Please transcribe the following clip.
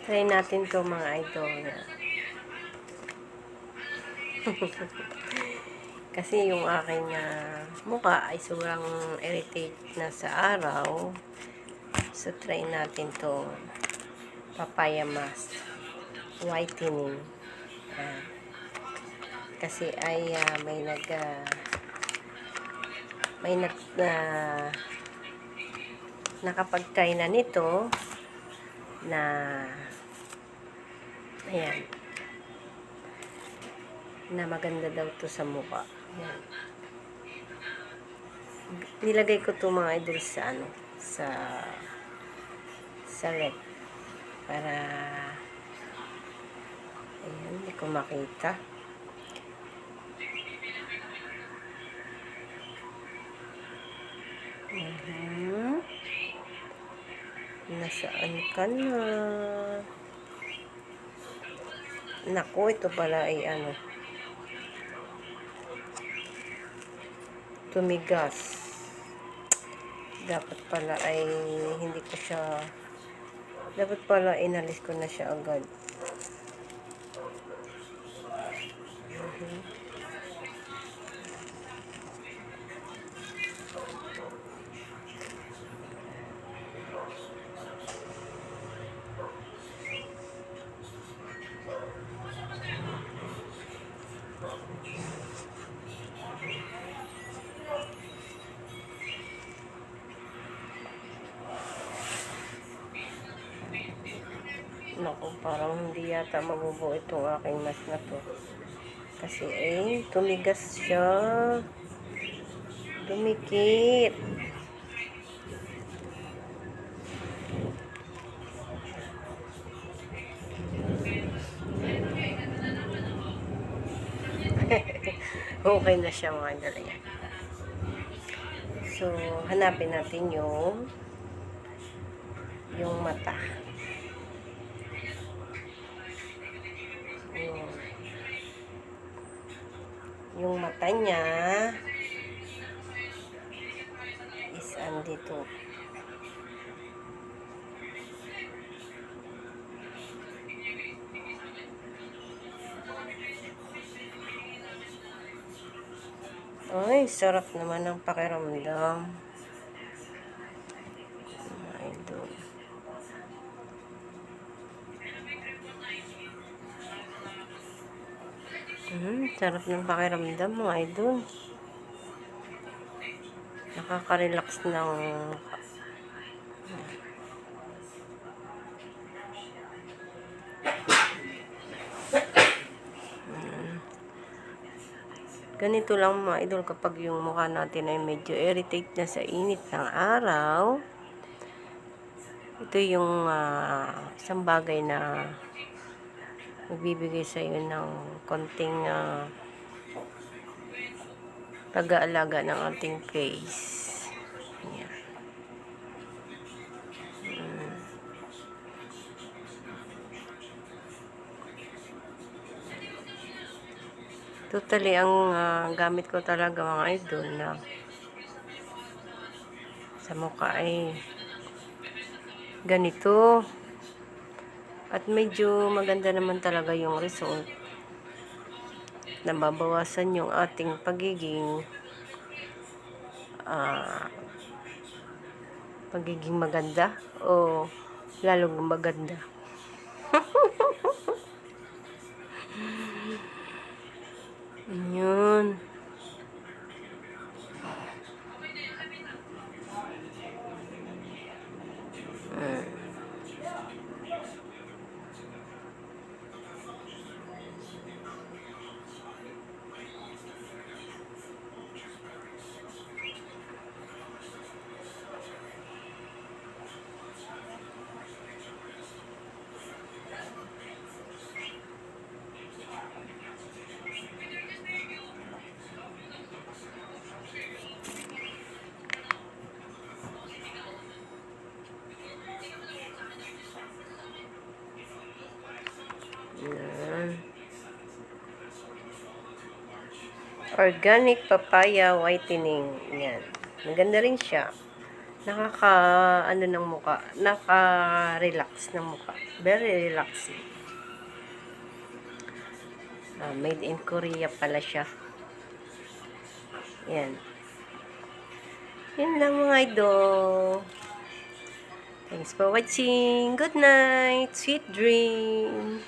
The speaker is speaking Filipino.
Try natin to mga idol. Kasi yung aking mukha ay sobrang irritate na sa araw. So, try natin to papaya mask whitening. Kasi ay nakapag-try na nito na ayan, na maganda daw to sa mukha. Ayan. Nilagay ko to mga idol sa sa red para ayan, hindi ko makita. Nasaan ka na? Naku, ito pala ay tumigas. Dapat pala ay hindi ko siya, dapat pala inalis ko na siya agad. Naku, parang hindi yata mabubuo itong aking mask na to. Kasi tumigas siya. Dumikit. Okay na siya mga idol. So, hanapin natin yung mata. Yung mata niya is andito. Ay, sarap naman ng pakiramdam. Mga idol. Sarap ng pakiramdam mga idol. Nakaka-relax ng ganito lang mga idol kapag yung mukha natin ay medyo irritate na sa init ng araw. Ito yung isang bagay na magbibigay sa iyo ng konting pag-aalaga ng ating face. Ayan. Totally, ang gamit ko talaga mga idol na sa mukha ay ganito. At medyo maganda naman talaga yung result. Nababawasan yung ating pagiging maganda o lalong maganda. Yun. Organic papaya whitening. Yan. Maganda rin siya. ano ng muka, relax ng muka. Very relaxing. Made in Korea pala siya. Yan. Yan lang mga idol. Thanks for watching. Good night. Sweet dream.